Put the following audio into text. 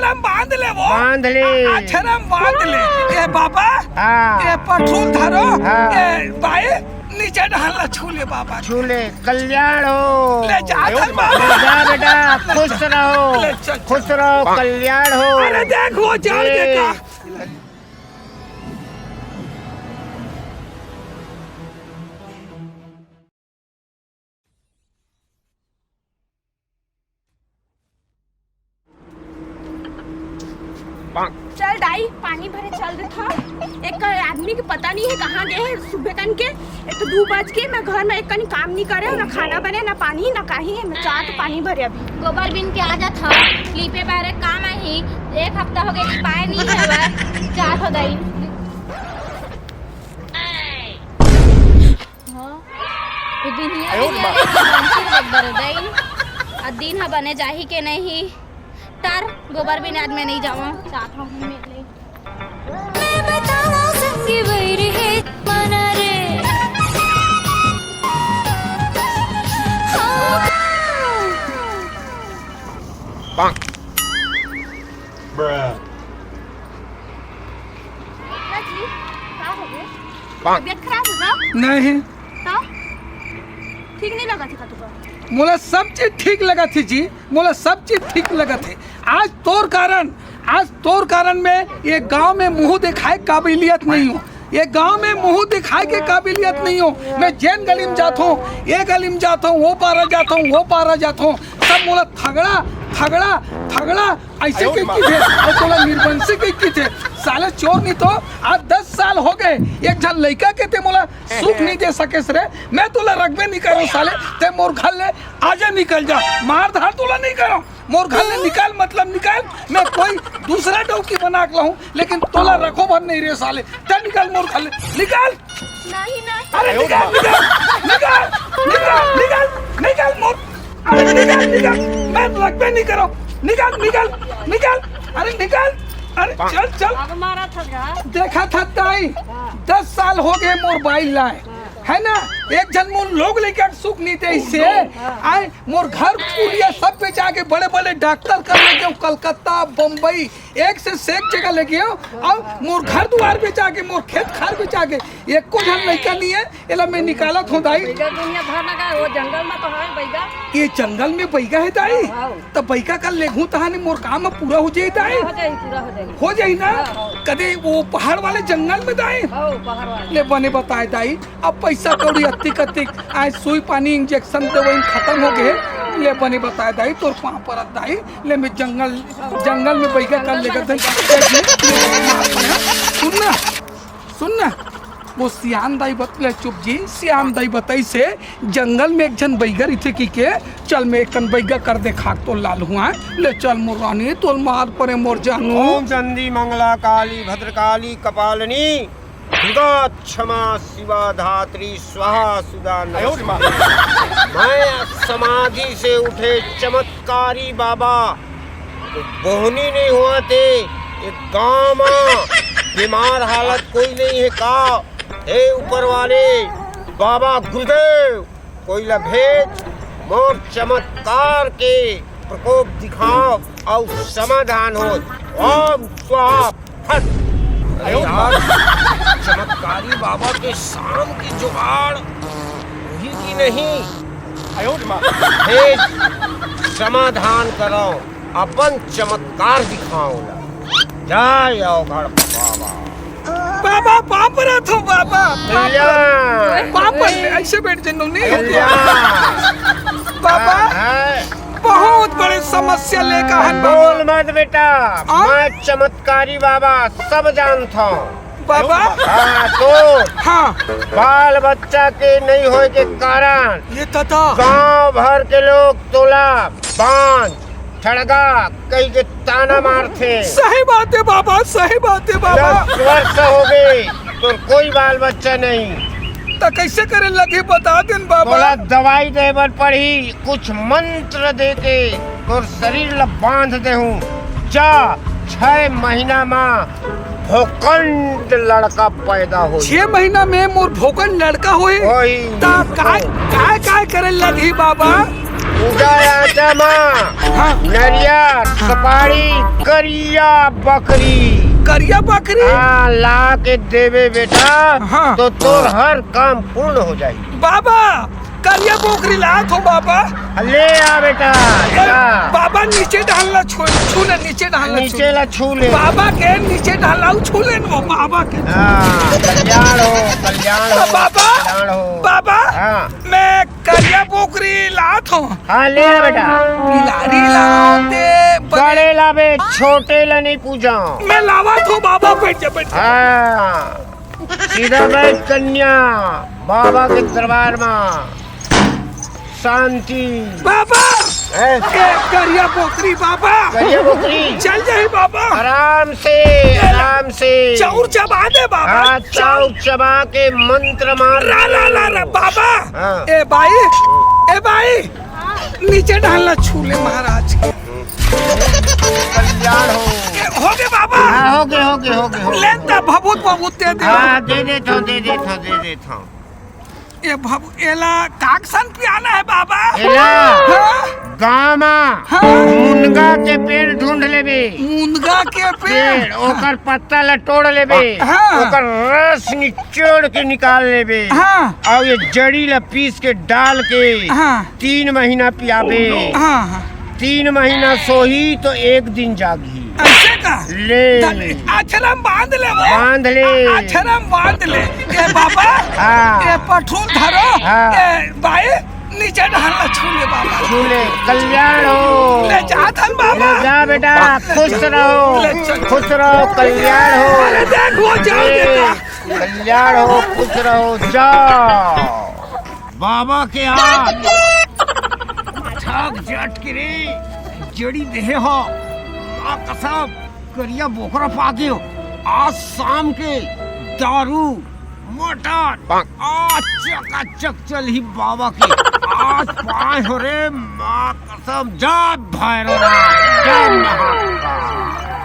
अक्षरम बांध ले वो बांध ले अक्षरम बांध ले ये बाबा हाँ ये पटरूल धरो हाँ। ये बाए नीचे ढालना छूले बाबा छूले कल्याण हो ले जा धर बाबा जा बेटा खुश रहो खुश रहो कल्याण हो अरे देख वो जान देखा चल डाई पानी भरे चल रहा था एक आदमी के पता नहीं है कहाँ गए हैं सुबह कन के एक तो 2 बज के मैं घर में एक कनी काम नहीं करे ना खाना बने ना पानी ना कहीं है मैं चाह तो पानी भरे अभी गोबर बिन के आ जा था लीपे बारे काम आई 1 हफ्ता हो गया पाए नहीं है वह चाह हो गई हां दिन है बने जाही के नहीं तार गोबर बिन आज मैं नहीं जाऊँ चाहता हूँ मैं बताऊँ संगी बैर है मना रे तबियत खराब होगा नहीं तो ठीक नहीं लगा था तुझको मोला सब चीज ठीक लगा थी जी मोला सब चीज ठीक लगा थे आज तोर कारण में ये गांव में मुंह दिखाए काबिलियत नहीं हो ये गांव में मुंह दिखाए के काबिलियत नहीं हो मैं जैन गली में जाता हूँ ये गली में जाता हूँ वो पारा जाता हूँ वो पारा जाता हूँ सब मोला थगड़ा ऐसे की थे और तोला निर्बंसी की थे साले चोर नहीं तो आज 10 साल हो गए एक जन लड़का के ते मोला सुख नहीं दे सके रे मैं तोला रखबे नहीं करो साले ते मोर घर ले आजा निकल जा मार धार तोला नहीं करो मोर घर ले निकाल मतलब निकाल मैं कोई दूसरा डौकी बना के लाऊं लेकिन तोला रखो भर नहीं रे साले ते निकाल मोर घर ले निकाल नहीं अरे निकाल मोर अरे निकाल मैं रखबे नहीं करो निकाल अरे निकाल अरे चल मारा था देखा था ताई 10 साल हो गए मोर बाइल लाए है ना एक जन मोर लोग लेकर सुख नहीं थे इससे आए मोर घर पुलिया सब पे जाके बड़े बड़े डॉक्टर कर लेके हूँ कलकत्ता बम्बई एक से सेक जगह लेके हूँ और मोर घर द्वार पे जाके मोर खेत खार पे जाके एक को जन लड़का नहीं है इला मैं निकाला था दाई दुनिया भर लगा वो जंगल में तो है बैगा ये जंगल में बैगा है दाई तो बैगा का लेगू तहानी मोर काम में पूरा हो जाए दाई हो जाए ना कदे वो पहाड़ वाले जंगल में दाई ले बने बताए दाई अब पैसा कौड़ी अत्ती आज सुई पानी इंजेक्शन दवाई खत्म हो गए ले बने बताए दाई तोर पाँव पर दाई ले मैं जंगल में बैगा कर लेकर सुनना वो सियान दाई बतले चुप जी सियान दाई बताई से जंगल में एक जन बैगर इथे की के चल मैं एक बैगा कर दे खाक तो लाल हुआ ले चल मोर रानी तोल मार परे मोर जानू ओम चंदी मंगला काली भद्रकाली कपालिनी दुर्गा क्षमा शिवा धात्री स्वाहा सुदा मैं समाधि से उठे चमत्कारी बाबा तो बोहनी नहीं हुआ थे एक गाँव में बीमार हालत कोई नहीं है का हे ऊपर वाले बाबा गुरुदेव कोई भेज मोर चमत्कार के प्रकोप दिखाओ और समाधान हो ओम स्वाहा फट चमत्कारी बाबा के शाम की जुगाड़ वही की नहीं भेज समाधान करो अपन चमत्कार दिखाओ जय अवघड़ बाबा पाप रहा था बाबा पाप ऐसे बैठ जनो नहीं बाबा बहुत बड़ी समस्या लेकर है बोल मत बेटा मैं चमत्कारी बाबा सब जानता हूँ बाबा हाँ बाल बच्चा के नहीं होए के कारण ये तथा गांव भर के लोग तोला बांध ठड़गा कई के ताना मारते सही बात है बाबा सही बात है बाबा 10 वर्ष हो गए तो कोई बाल बच्चा नहीं तो कैसे करे लगे बता देन बाबा बोला दवाई देवर पढ़ी कुछ मंत्र दे के तो शरीर ला बांध दे हूँ जा 6 महीना में भोकंड लड़का पैदा हो 6 महीना में मोर भोकंड लड़का होए होई ता काय करे लगी बाबा उजाया जमा हाँ नरियर सपारी करिया बकरी करिया बकरी हाँ ला के देवे बेटा हाँ। तो तोर हर काम पूर्ण हो जाएगी। बाबा करिया बकरी लात हो बाबा। ले आ बेटा ए, जा। बाबा नीचे डालना छूले नीचे डालना नीचे ला छू ले। बाबा के नीचे डालना छूले वो बाबा के। हाँ, कल्याण हो कल्याण हो बाबा कल्याण हो। बाबा हाँ मैं करिया बकरी लात हूँ। हाँ ले आ बेटा। लारी लाते बड़े लावे छोटे ला नहीं पूजा। मैं लावत हूँ बाबा बैठ जा बैठ जा। हाँ सीधा बैठ कन्या बाबा के दरबार में शांति। बाबा ए, ए, करिया बकरी बाबा करिया बकरी चल जाए बाबा आराम से आराम से चाउर चबा दे बाबा। हाँ चाउ चबा के मंत्र मार। ला ला ला ला बाबा हाँ। ए भाई नीचे डालना छूले महाराज के। कल्याण हो। हो गए बाबा। हाँ हो गए लेता भभूत भभूत दे दे। हाँ दे देता हूँ। ये एला काकसन पियाना है बाबा। एला हाँ? गामा हाँ? मुनगा के पेड़ ढूंढ लेबे। मुनगा के पेड़ ओकर पत्ता ला तोड़ लेबे। हाँ। ओकर रस निचोड़ के निकाल लेबे। हाँ और ये जड़ी ला पीस के डाल के हाँ 3 महीना पियाबे। हाँ हाँ 3 महीना सोही तो 1 दिन जागी। ऐसे का ले आछरम बांध ले वो। बांध ले। आछरम बांध ले। ए बाबा हाँ। ए पठून धरो। हाँ। ए भाई नीचे ढालना छूले बाबा। झूले कल्याण हो। ले जा थन बाबा। ले जा बेटा खुश ले रहो चल। खुश रहो कल्याण हो। अरे देख वो जाओ देखा। कल्याण हो खुश रहो जाओ। बाबा के हाथ ठग जट के रे जड़ी देहे हो माँ कसम करिया बोकरा पाके हो। आज शाम के दारू मटन आज चकाचक चल ही बाबा की। आज पाए हो रे माँ कसम जा भैरव जा।